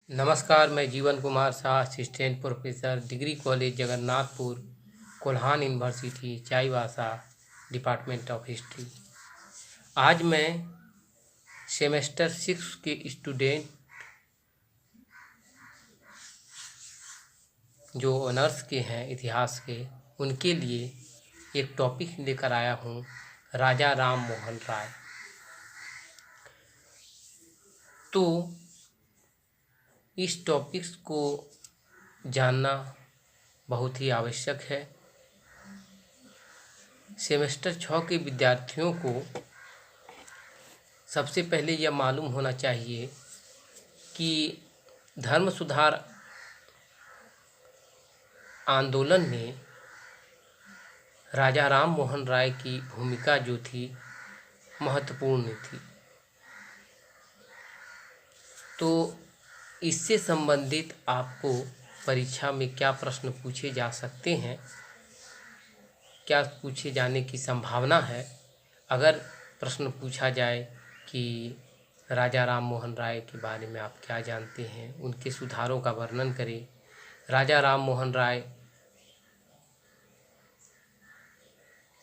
नमस्कार, मैं जीवन Kumar Shah, assistant professor, degree college Jagannathpur, Kolhan university, Chaibasa, department of history. आज मैं सेमेस्टर 6 के स्टूडेंट जो ऑनर्स के हैं इतिहास के, उनके लिए एक टॉपिक लेकर आया हूँ, राजा राम मोहन राय। तो इस टॉपिक्स को जानना बहुत ही आवश्यक है। सेमेस्टर 6 के विद्यार्थियों को सबसे पहले यह मालूम होना चाहिए कि धर्म सुधार आंदोलन में राजा राम मोहन राय की भूमिका जो थी महत्वपूर्ण थी। तो इससे संबंधित आपको परीक्षा में क्या प्रश्न पूछे जा सकते हैं, क्या पूछे जाने की संभावना है। अगर प्रश्न पूछा जाए कि राजा राम मोहन राय के बारे में आप क्या जानते हैं, उनके सुधारों का वर्णन करें, राजा राम मोहन राय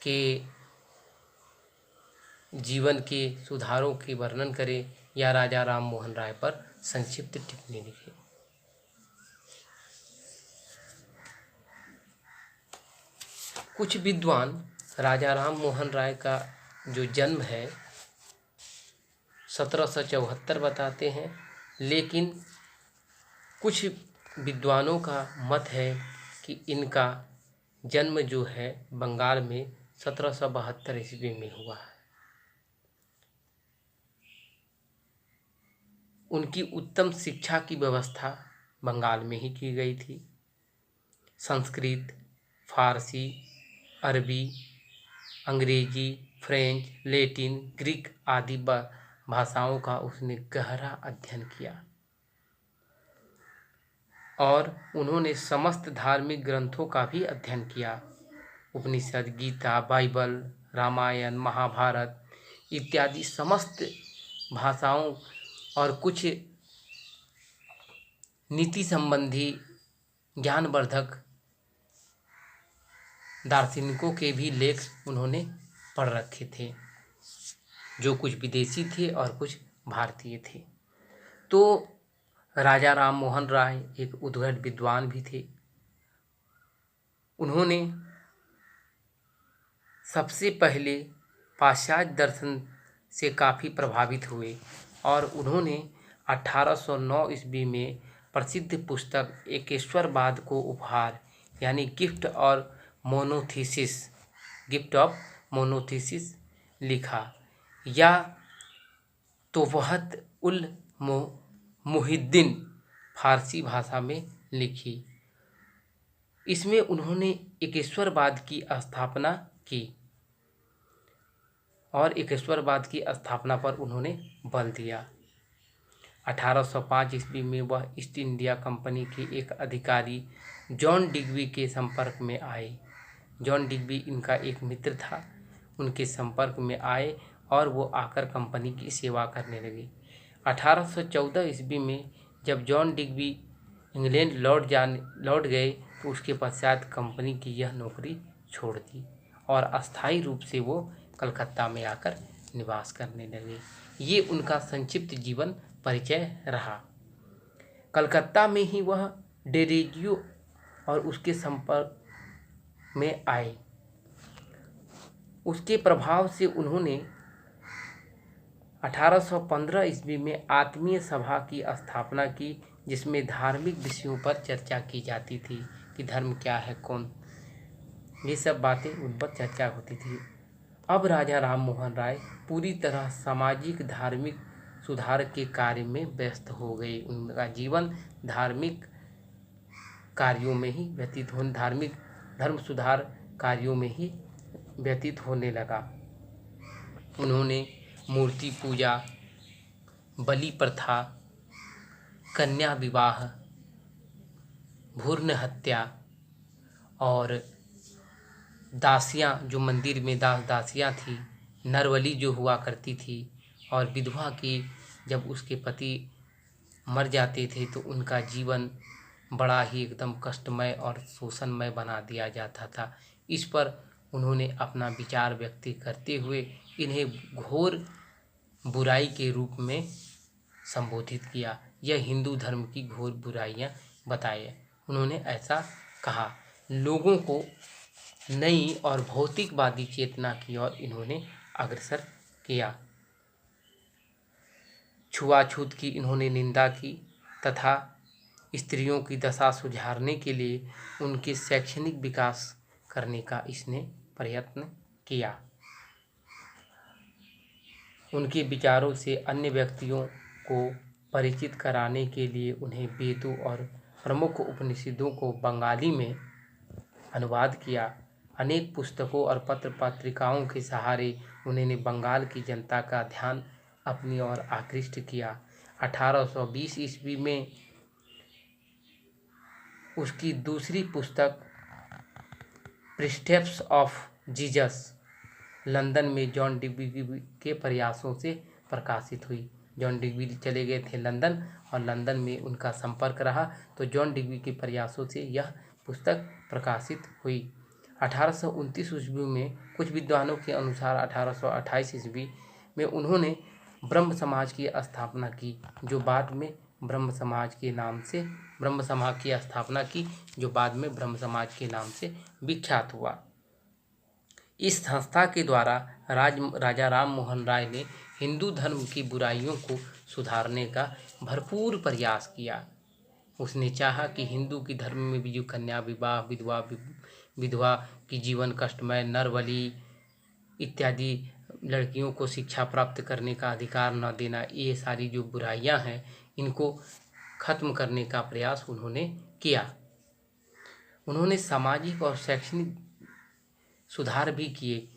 के जीवन के सुधारों के वर्णन करें, या राजा राम मोहन राय पर संक्षिप्त टिप्पणी लिखें। कुछ विद्वान राजा राम मोहन राय का जो जन्म है 1774 बताते हैं, लेकिन कुछ विद्वानों का मत है कि इनका जन्म जो है बंगाल में 1772 ईस्वी में हुआ है। उनकी उत्तम शिक्षा की व्यवस्था बंगाल में ही की गई थी। संस्कृत, फारसी, अरबी, अंग्रेजी, फ्रेंच, लैटिन, ग्रीक आदि भाषाओं का उसने गहरा अध्ययन किया और उन्होंने समस्त धार्मिक ग्रंथों का भी अध्ययन किया। उपनिषद, गीता, बाइबल, रामायण, महाभारत इत्यादि समस्त भाषाओं और कुछ नीति संबंधी ज्ञानवर्धक दार्शनिकों के भी लेख उन्होंने पढ़ रखे थे, जो कुछ विदेशी थे और कुछ भारतीय थे। तो राजा राम मोहन राय एक उद्भट विद्वान भी थे। उन्होंने सबसे पहले पाश्चात्य दर्शन से काफ़ी प्रभावित हुए और उन्होंने 1809 ईस्वी में प्रसिद्ध पुस्तक एकेश्वरवाद को उपहार यानी गिफ्ट ऑफ मोनोथीसिस लिखा, या तोबहत उल मुहिद्दीन फारसी भाषा में लिखी। इसमें उन्होंने एकेश्वरवाद की स्थापना की और एकेश्वरवाद की स्थापना पर उन्होंने बल दिया। 1805 ईस्वी में वह ईस्ट इंडिया कंपनी के एक अधिकारी जॉन डिग्बी के संपर्क में आए। जॉन डिग्बी इनका एक मित्र था, उनके संपर्क में आए और वो आकर कंपनी की सेवा करने लगे। 1814 ईस्वी में जब जॉन डिग्बी इंग्लैंड लौट गए तो उसके पश्चात कंपनी की यह नौकरी छोड़ दी और अस्थायी रूप से वो कलकत्ता में आकर निवास करने लगे। ये उनका संक्षिप्त जीवन परिचय रहा। कलकत्ता में ही वह डेरेजियो और उसके संपर्क में आए। उसके प्रभाव से उन्होंने 1815 ईस्वी में आत्मीय सभा की स्थापना की, जिसमें धार्मिक विषयों पर चर्चा की जाती थी कि धर्म क्या है, कौन, ये सब बातें उन पर चर्चा होती थी। अब राजा राम मोहन राय पूरी तरह सामाजिक धार्मिक सुधार के कार्य में व्यस्त हो गए। उनका जीवन धार्मिक कार्यों में ही धर्म सुधार कार्यों में ही व्यतीत होने लगा। उन्होंने मूर्ति पूजा, बलि प्रथा, कन्या विवाह, भ्रूण हत्या और दासियाँ, जो मंदिर में दासियाँ थी, नरबलि जो हुआ करती थी, और विधवा की जब उसके पति मर जाते थे तो उनका जीवन बड़ा ही एकदम कष्टमय और शोषणमय बना दिया जाता था। इस पर उन्होंने अपना विचार व्यक्त करते हुए इन्हें घोर बुराई के रूप में संबोधित किया। यह हिंदू धर्म की घोर बुराइयां बताए। उन्होंने ऐसा कहा, लोगों को नई और भौतिकवादी चेतना की ओर इन्होंने अग्रसर किया। छुआछूत की इन्होंने निंदा की तथा स्त्रियों की दशा सुधारने के लिए उनके शैक्षणिक विकास करने का इसने प्रयत्न किया। उनके विचारों से अन्य व्यक्तियों को परिचित कराने के लिए उन्हें वेदों और प्रमुख उपनिषदों को बंगाली में अनुवाद किया। अनेक पुस्तकों और पत्र पत्रिकाओं के सहारे उन्होंने बंगाल की जनता का ध्यान अपनी ओर आकृष्ट किया। 1820 ईस्वी में उसकी दूसरी पुस्तक प्रिस्टेप्स ऑफ जीसस लंदन में जॉन डिग्बी के प्रयासों से प्रकाशित हुई। जॉन डिग्बी चले गए थे लंदन और लंदन में उनका संपर्क रहा, तो जॉन डिग्बी के प्रयासों से यह पुस्तक प्रकाशित हुई। 1829 ईस्वी में कुछ विद्वानों के अनुसार 1828 ईस्वी में उन्होंने ब्रह्म समाज की स्थापना की, जो बाद में ब्रह्म समाज के नाम से ब्रह्म समाज की स्थापना की, जो बाद में ब्रह्म समाज के नाम से विख्यात हुआ। इस संस्था के द्वारा राजा राम मोहन राय ने हिंदू धर्म की बुराइयों को सुधारने का भरपूर प्रयास किया। उसने चाहा कि हिंदू की धर्म में भी जो कन्या विवाह, विधवा की जीवन कष्टमय, नरबलि इत्यादि लड़कियों को शिक्षा प्राप्त करने का अधिकार न देना, ये सारी जो बुराइयां हैं इनको खत्म करने का प्रयास उन्होंने किया। उन्होंने सामाजिक और शैक्षणिक सुधार भी किए।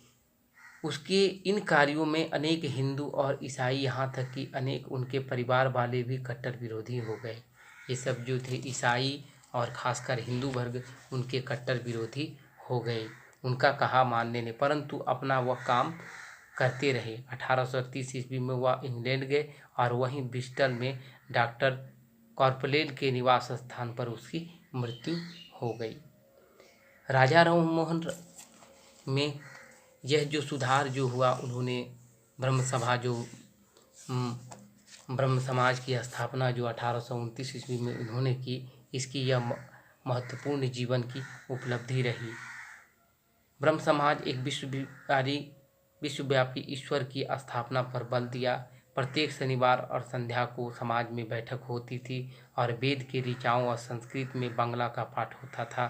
उसके इन कार्यों में अनेक हिंदू और ईसाई, यहाँ तक कि अनेक उनके परिवार वाले भी कट्टर विरोधी हो गए। ये सब जो थे ईसाई और खासकर हिंदू वर्ग उनके कट्टर विरोधी हो गए, उनका कहा मानने ने, परंतु अपना वह काम करते रहे। 1830 ईस्वी में वह इंग्लैंड गए और वहीं ब्रिस्टल में डॉक्टर कॉर्पलेल के निवास स्थान पर उसकी मृत्यु हो गई। राजा राम मोहन में यह जो सुधार जो हुआ, उन्होंने ब्रह्म समाज की स्थापना जो 1829 ईस्वी में उन्होंने की, इसकी यह महत्वपूर्ण जीवन की उपलब्धि रही। ब्रह्म समाज एक विश्वव्यापी ईश्वर की स्थापना पर बल दिया। प्रत्येक शनिवार और संध्या को समाज में बैठक होती थी और वेद के ऋचाओं और संस्कृत में बांग्ला का पाठ होता था।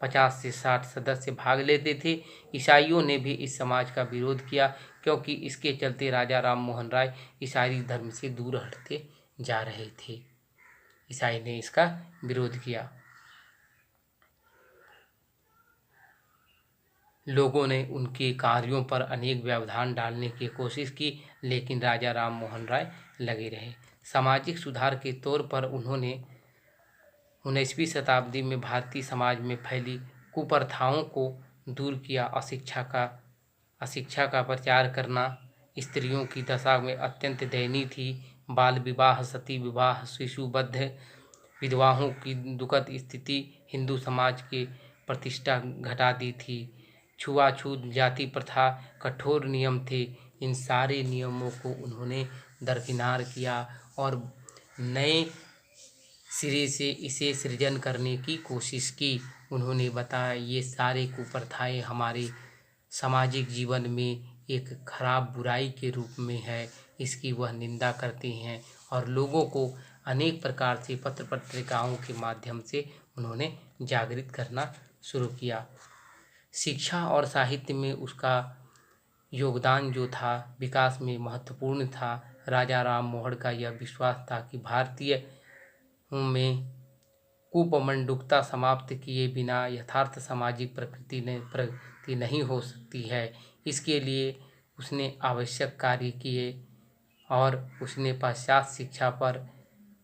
50 से 60 सदस्य भाग लेते थे। ईसाइयों ने भी इस समाज का विरोध किया, क्योंकि इसके चलते राजा राम मोहन राय ईसाई धर्म से दूर हटते जा रहे थे। ईसाई ने इसका विरोध किया। लोगों ने उनके कार्यों पर अनेक व्यवधान डालने की कोशिश की, लेकिन राजा राम मोहन राय लगे रहे। सामाजिक सुधार के तौर पर उन्होंने 19वीं शताब्दी में भारतीय समाज में फैली कुप्रथाओं को दूर किया। अशिक्षा का प्रचार करना स्त्रियों की दशा में अत्यंत दयनीय थी। बाल विवाह, सती विवाह, शिशुबद्ध विधवाओं की दुखद स्थिति हिंदू समाज के प्रतिष्ठा घटा दी थी। छुआछूत, जाति प्रथा, कठोर नियम थे। इन सारे नियमों को उन्होंने दरकिनार किया और नए सिरे से इसे सृजन करने की कोशिश की। उन्होंने बताया ये सारे कुप्रथाएं हमारे सामाजिक जीवन में एक खराब बुराई के रूप में है, इसकी वह निंदा करते हैं और लोगों को अनेक प्रकार से पत्र पत्रिकाओं के माध्यम से उन्होंने जागृत करना शुरू किया। शिक्षा और साहित्य में उसका योगदान जो था विकास में महत्वपूर्ण था। राजा राम मोहन का यह विश्वास था कि भारतीय में कुपमंडुकता समाप्त किए बिना यथार्थ सामाजिक प्रगति नहीं हो सकती है। इसके लिए उसने आवश्यक कार्य किए और उसने पाश्चात्य शिक्षा पर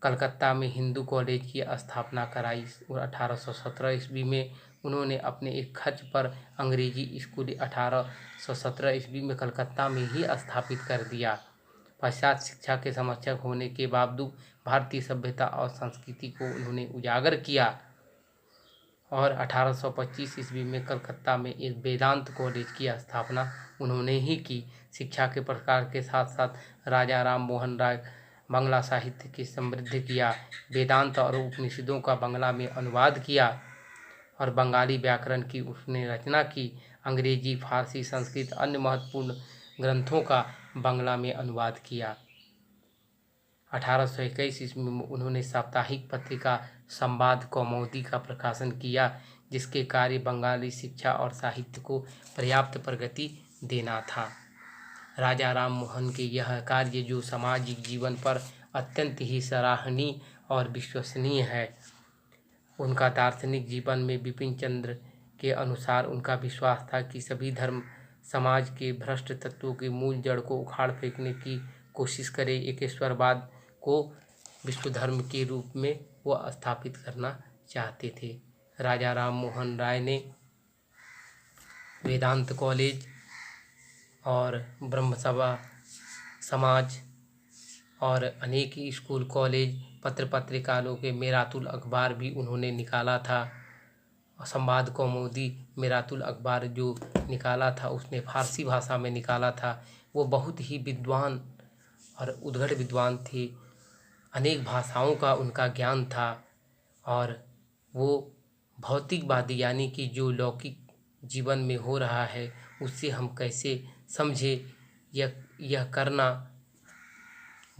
कलकत्ता में हिंदू कॉलेज की स्थापना कराई। और 1817 ईस्वी में उन्होंने अपने एक खर्च पर अंग्रेजी स्कूल 1817 ईस्वी में कलकत्ता में ही स्थापित कर दिया। पश्चात शिक्षा के समर्थक होने के बावजूद भारतीय सभ्यता और संस्कृति को उन्होंने उजागर किया और 1825 ईस्वी में कलकत्ता में एक वेदांत कॉलेज की स्थापना उन्होंने ही की। शिक्षा के प्रसार के साथ साथ राजा राम मोहन राय बांग्ला साहित्य की समृद्धि किया, वेदांत और उपनिषदों का बांग्ला में अनुवाद किया और बंगाली व्याकरण की उसने रचना की। अंग्रेजी, फारसी, संस्कृत अन्य महत्वपूर्ण ग्रंथों का बांग्ला में अनुवाद किया। 1821 ईस्वी में उन्होंने साप्ताहिक पत्रिका संवाद कौमुदी का प्रकाशन किया, जिसके कार्य बंगाली शिक्षा और साहित्य को पर्याप्त प्रगति देना था। राजा राम मोहन के यह कार्य, जो सामाजिक जीवन पर अत्यंत ही सराहनीय और विश्वसनीय है, उनका दार्शनिक जीवन में बिपिन चंद्र के अनुसार उनका विश्वास था कि सभी धर्म समाज के भ्रष्ट तत्वों की मूल जड़ को उखाड़ फेंकने की कोशिश करे। एकेश्वरवाद को विश्व धर्म के रूप में वो स्थापित करना चाहते थे। राजा राम मोहन राय ने वेदांत कॉलेज और ब्रह्म सभा समाज और अनेक स्कूल, कॉलेज, पत्र पत्रिकाओं के मेरातुल अखबार भी उन्होंने निकाला था। संवाद कौमुदी मेरातुल अखबार जो निकाला था उसने फारसी भाषा में निकाला था। वो बहुत ही विद्वान और उद्घड़ विद्वान थे, अनेक भाषाओं का उनका ज्ञान था और वो भौतिकवादी यानी कि जो लौकिक जीवन में हो रहा है उससे हम कैसे समझे, यह करना,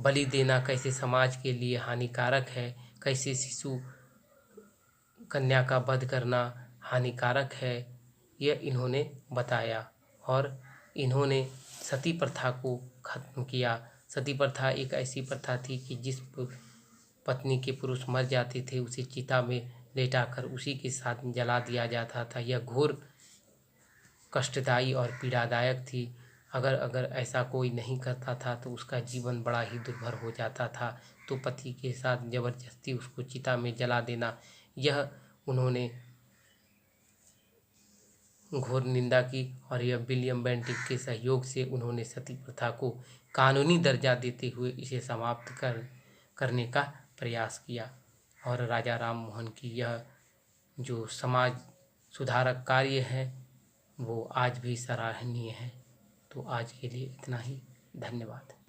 बलि देना कैसे समाज के लिए हानिकारक है, कैसे शिशु कन्या का वध करना हानिकारक है, यह इन्होंने बताया। और इन्होंने सती प्रथा को खत्म किया। सती प्रथा एक ऐसी प्रथा थी कि जिस पत्नी के पुरुष मर जाते थे उसे चिता में लेटाकर उसी के साथ जला दिया जाता था। यह घोर कष्टदायी और पीड़ादायक थी। अगर ऐसा कोई नहीं करता था तो उसका जीवन बड़ा ही दुर्भर हो जाता था। तो पति के साथ जबरदस्ती उसको चिता में जला देना, यह उन्होंने घोर निंदा की और यह विलियम बेंटिक के सहयोग से उन्होंने सती प्रथा को कानूनी दर्जा देते हुए इसे समाप्त करने का प्रयास किया। और राजा राम मोहन की यह जो समाज सुधारक कार्य है वो आज भी सराहनीय है। तो आज के लिए इतना ही। धन्यवाद।